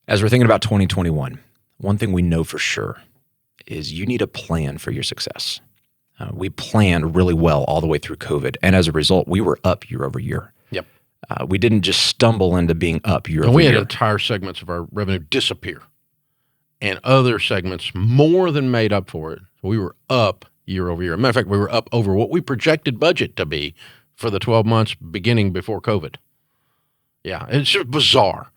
As we're thinking about 2021, one thing we know for sure is you need a plan for your success. We planned really well all the way through COVID, and as a result, we were up year over year. Yep. We didn't just stumble into being up year And over we year. had entire segments of our revenue disappear, and other segments more than made up for it. We were up year over year. As a matter of fact, we were up over what we projected budget to be for the 12 months beginning before COVID. Yeah, it's just bizarre.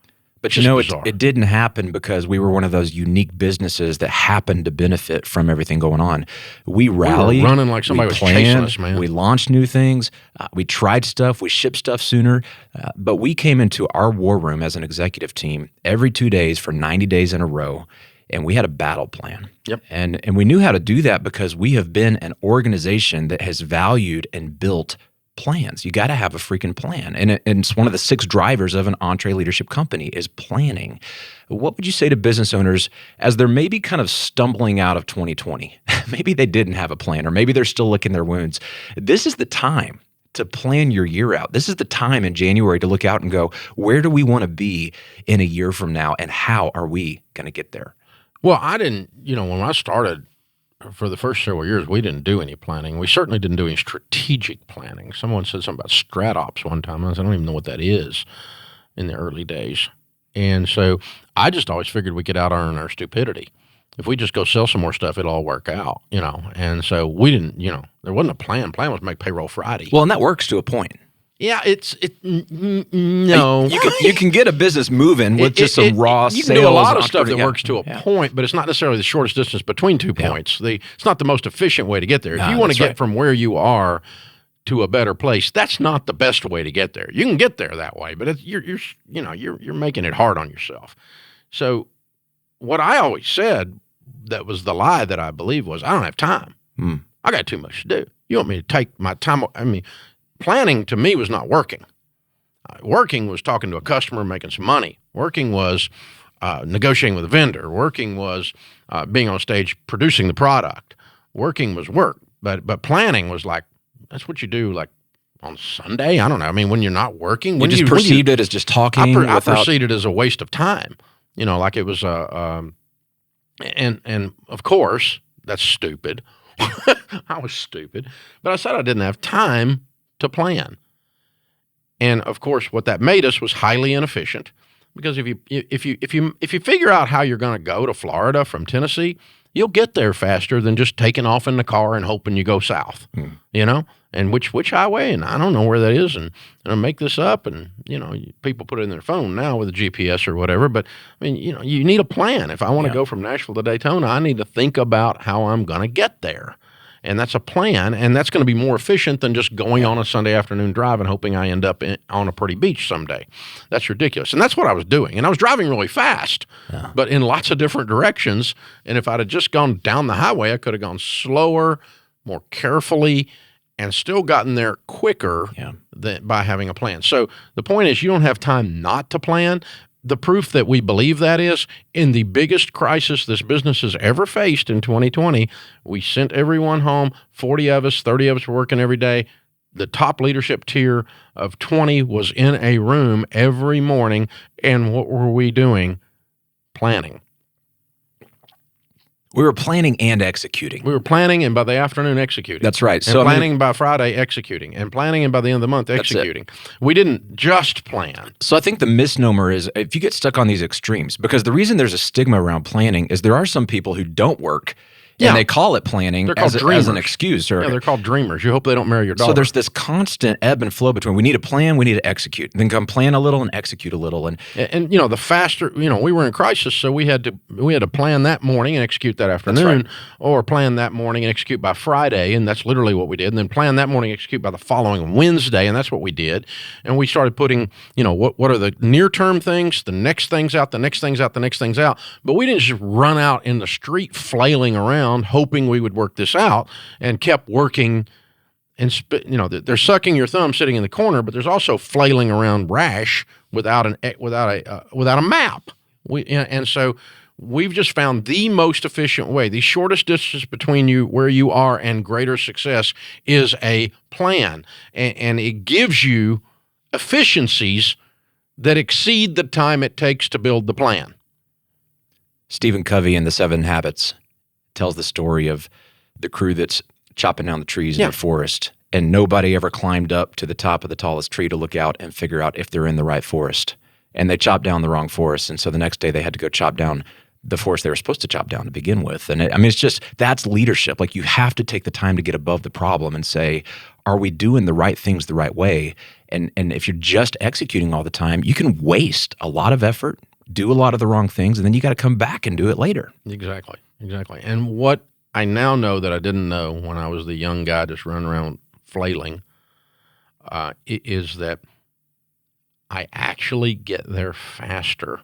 But you know, it didn't happen because we were one of those unique businesses that happened to benefit from everything going on. We rallied. We were running like somebody was chasing us, man. We launched new things. We tried stuff. We shipped stuff sooner. But we came into our war room as an executive team every 2 days for 90 days in a row, and we had a battle plan. Yep. And we knew how to do that because we have been an organization that has valued and built plans. You got to have a freaking plan. And it's one of the 6 drivers of an EntreLeadership company is planning. What would you say to business owners as they're maybe kind of stumbling out of 2020? Maybe they didn't have a plan, or maybe they're still licking their wounds. This is the time to plan your year out. This is the time in January to look out and go, where do we want to be in a year from now, and how are we going to get there? Well, I didn't, when I started, for the first several years, we didn't do any planning. We certainly didn't do any strategic planning. Someone said something about StratOps one time. I said, I don't even know what that is in the early days. And so I just always figured we could out-earn our stupidity. If we just go sell some more stuff, it'll all work out, And so we didn't, there wasn't a plan. Plan was make payroll Friday. Well, and that works to a point. Yeah, no. You can get a business moving with just some raw sales. You can do a lot of stuff that works to a point, but it's not necessarily the shortest distance between 2 points. It's not the most efficient way to get there. If you want to get from where you are to a better place, that's not the best way to get there. You can get there that way, but you're making it hard on yourself. So what I always said that was the lie that I believe was, I don't have time. I got too much to do. You want me to take my time? Planning to me was not working. Working was talking to a customer, making some money. Working was negotiating with a vendor. Working was being on stage producing the product. Working was work. But planning was like, that's what you do like on Sunday? I don't know. When you're not working. You just perceived it as just talking. I perceived it as a waste of time. Like it was and of course, that's stupid. I was stupid. But I said I didn't have time to plan. And of course, what that made us was highly inefficient, because if you figure out how you're going to go to Florida from Tennessee, you'll get there faster than just taking off in the car and hoping you go south. And which highway, and I don't know where that is, and I make this up, and people put it in their phone now with a GPS or whatever. But you need a plan. If I want to go from Nashville to Daytona, I need to think about how I'm going to get there. And that's a plan, and that's going to be more efficient than just going on a Sunday afternoon drive and hoping I end up on a pretty beach someday. That's ridiculous. And that's what I was doing. And I was driving really fast, but in lots of different directions. And if I'd have just gone down the highway, I could have gone slower, more carefully, and still gotten there quicker by having a plan. So the point is, you don't have time not to plan. The proof that we believe that is, in the biggest crisis this business has ever faced in 2020, we sent everyone home. 40 of us, 30 of us were working every day. The top leadership tier of 20 was in a room every morning. And what were we doing? Planning. We were planning and executing. We were planning, and by the afternoon, executing. That's right. And planning by Friday, executing. And planning, and by the end of the month, executing. We didn't just plan. So I think the misnomer is, if you get stuck on these extremes, because the reason there's a stigma around planning is there are some people who don't work, and they call it planning as an excuse. They're called dreamers. You hope they don't marry your daughter. So there's this constant ebb and flow between we need a plan, we need to execute, then come plan a little and execute a little. And the faster, we were in crisis, so we had to plan that morning and execute that afternoon, or plan that morning and execute by Friday, and that's literally what we did. And then plan that morning and execute by the following Wednesday, and that's what we did. And we started putting, what are the near-term things, the next things out, the next things out, the next things out. But we didn't just run out in the street flailing around hoping we would work this out, and kept working. And they're sucking your thumb sitting in the corner, but there's also flailing around rash without a map. And so we've just found the most efficient way. The shortest distance between you where you are and greater success is a plan, and it gives you efficiencies that exceed the time it takes to build the plan. Stephen Covey in The 7 Habits tells the story of the crew that's chopping down the trees in the forest, and nobody ever climbed up to the top of the tallest tree to look out and figure out if they're in the right forest. And they chopped down the wrong forest, and so the next day they had to go chop down the forest they were supposed to chop down to begin with. And it's just, that's leadership. Like, you have to take the time to get above the problem and say, are we doing the right things the right way? And if you're just executing all the time, you can waste a lot of effort, do a lot of the wrong things, and then you got to come back and do it later. Exactly. And what I now know that I didn't know when I was the young guy just running around flailing is that I actually get there faster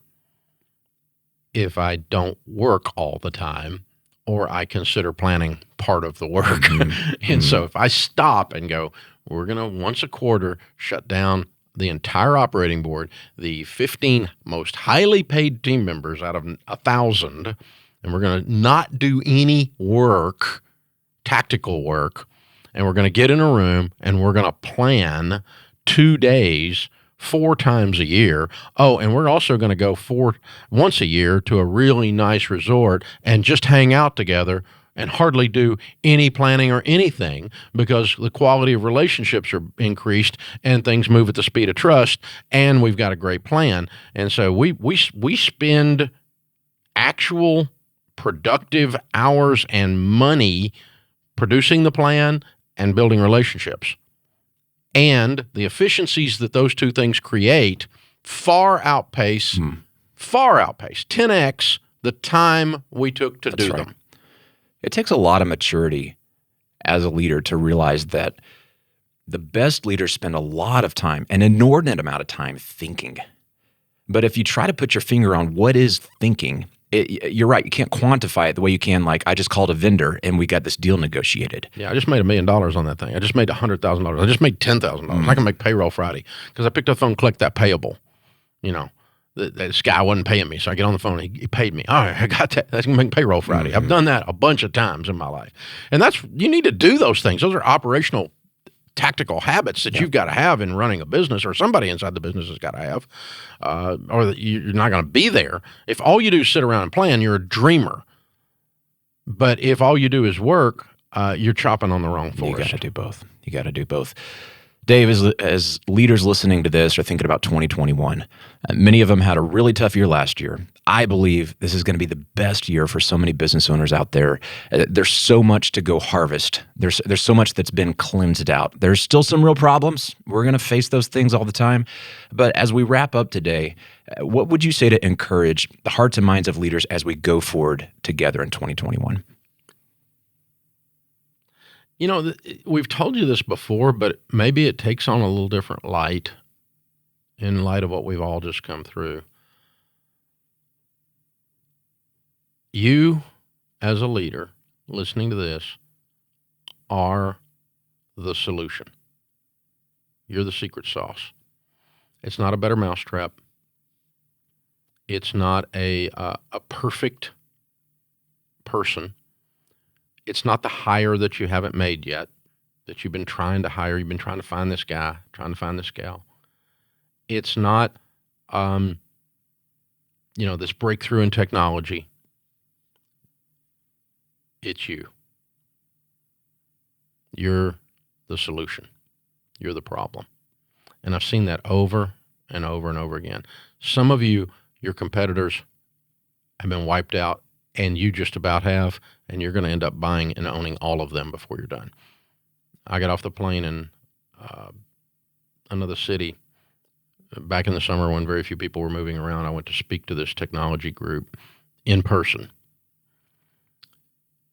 if I don't work all the time, or I consider planning part of the work. Mm-hmm. And so if I stop and go, we're going to once a quarter shut down the entire operating board, the 15 most highly paid team members out of 1,000, and we're going to not do any work, tactical work, and we're going to get in a room and we're going to plan 2 days 4 times a year. Oh, and we're also going to go once a year to a really nice resort and just hang out together and hardly do any planning or anything, because the quality of relationships are increased and things move at the speed of trust, and we've got a great plan. And so we spend actual productive hours and money producing the plan and building relationships. And the efficiencies that those two things create far outpace 10x the time we took to do them. It takes a lot of maturity as a leader to realize that the best leaders spend a lot of time, an inordinate amount of time, thinking. But if you try to put your finger on what is thinking, you're right. You can't quantify it the way you can, like, I just called a vendor and we got this deal negotiated. Yeah, I just made $1 million on that thing. I just made $100,000. I just made $10,000. I can make payroll Friday because I picked up the phone and clicked that payable. You know, this guy wasn't paying me, so I get on the phone and he paid me. All right, I got that. That's going to make payroll Friday. I've done that a bunch of times in my life. And you need to do those things. Those are operational tactical habits that you've got to have in running a business, or somebody inside the business has got to have, or that you're not going to be there. If all you do is sit around and plan, you're a dreamer. But if all you do is work, you're chopping on the wrong forest. You got to do both. Dave, as leaders listening to this are thinking about 2021, many of them had a really tough year last year. I believe this is going to be the best year for so many business owners out there. There's so much to go harvest. There's so much that's been cleansed out. There's still some real problems. We're going to face those things all the time. But as we wrap up today, what would you say to encourage the hearts and minds of leaders as we go forward together in 2021? You know, we've told you this before, but maybe it takes on a little different light in light of what we've all just come through. You, as a leader, listening to this, are the solution. You're the secret sauce. It's not a better mousetrap. It's not a perfect person. It's not the hire that you haven't made yet, that you've been trying to hire. You've been trying to find this guy, trying to find this gal. It's not, this breakthrough in technology. It's you. You're the solution. You're the problem. And I've seen that over and over and over again. Some of you, your competitors, have been wiped out, and you just about have, and you're going to end up buying and owning all of them before you're done. I got off the plane in another city back in the summer when very few people were moving around. I went to speak to this technology group in person.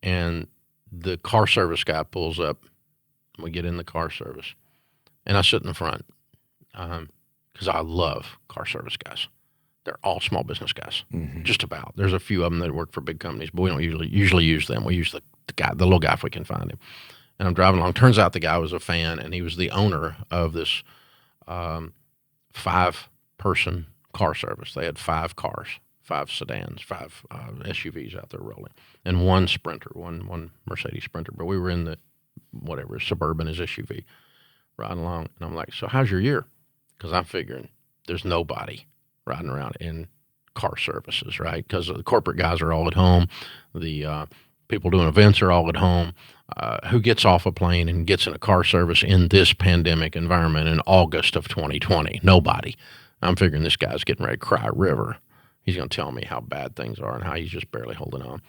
And the car service guy pulls up. We get in the car service. And I sit in the front because I love car service guys. They're all small business guys, just about. There's a few of them that work for big companies, but we don't usually use them. We use the little guy if we can find him. And I'm driving along. Turns out the guy was a fan, and he was the owner of this 5-person car service. They had 5 cars, 5 sedans, 5 SUVs out there rolling, and 1 Sprinter, one Mercedes Sprinter. But we were in the Suburban is SUV, riding along. And I'm like, so how's your year? Because I'm figuring there's nobody riding around in car services, right? Because the corporate guys are all at home. The people doing events are all at home. Who gets off a plane and gets in a car service in this pandemic environment in August of 2020? Nobody. I'm figuring this guy's getting ready to cry a river. He's going to tell me how bad things are and how he's just barely holding on.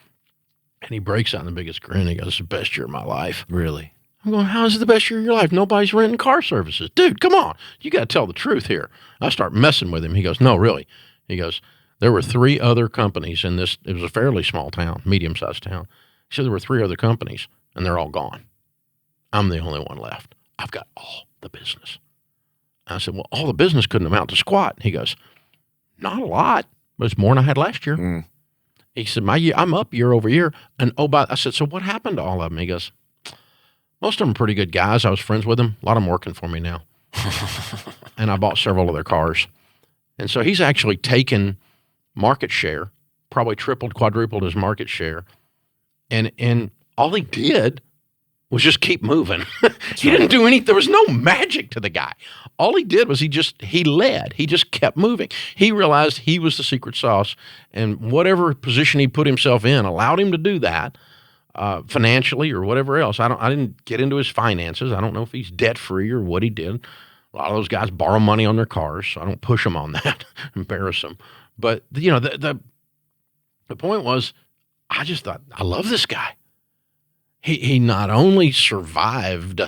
And he breaks out in the biggest grin. He goes, "It's the best year of my life." Really? I'm going, "How is it the best year of your life? Nobody's renting car services." "Dude, come on. You got to tell the truth here." I start messing with him. He goes, "No, really." He goes, "There were 3 other companies in this." It was a fairly small town, medium-sized town. He said there were 3 other companies, and they're all gone. I'm the only one left. I've got all the business. I said, "Well, all the business couldn't amount to squat." He goes, "Not a lot, but it's more than I had last year." Mm. He said, I'm up year over year. And I said, "So what happened to all of them?" He goes, "Most of them are pretty good guys. I was friends with them. A lot of them working for me now." And I bought several of their cars. And so he's actually taken market share, probably tripled, quadrupled his market share. And all he did was just keep moving. He didn't do anything. There was no magic to the guy. All he did was he led. He just kept moving. He realized he was the secret sauce, and whatever position he put himself in allowed him to do that, financially or whatever else. I didn't get into his finances. I don't know if he's debt free or what he did. A lot of those guys borrow money on their cars, so I don't push them on that, embarrass them. But the point was, I just thought, I love this guy. He not only survived,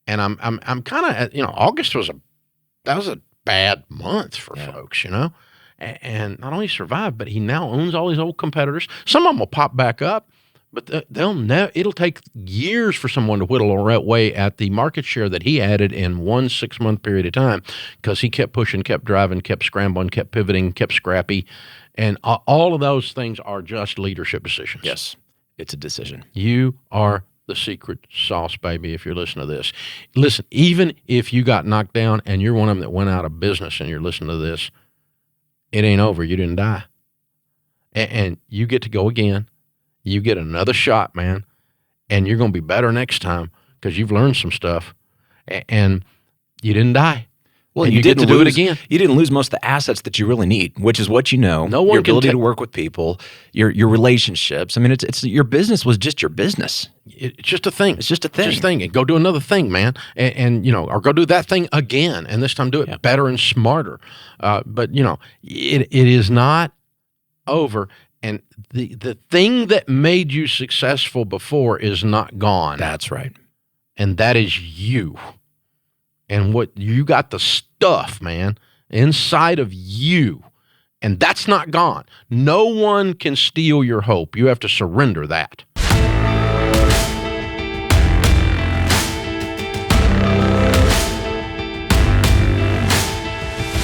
and I'm kind of, August was a bad month for folks, and not only survived, but he now owns all these old competitors. Some of them will pop back up, but it'll take years for someone to whittle away at the market share that he added in 1 6-month period of time, because he kept pushing, kept driving, kept scrambling, kept pivoting, kept scrappy. And all of those things are just leadership decisions. Yes, it's a decision. You are the secret sauce, baby, if you're listening to this. Listen, even if you got knocked down and you're one of them that went out of business and you're listening to this, it ain't over. You didn't die. And you get to go again. You get another shot, man, and you're going to be better next time because you've learned some stuff, and you didn't die. Well, you get to do it again. You didn't lose most of the assets that you really need, which is what No one your ability can to work with people, your relationships. I mean, it's your business was just your business. It's just a thing. It's just a thing. Just a thing. And go do another thing, man, and or go do that thing again, and this time do it better and smarter. But it is not over. And the thing that made you successful before is not gone. That's right. And that is you. And what you got, the stuff, man, inside of you. And that's not gone. No one can steal your hope. You have to surrender that.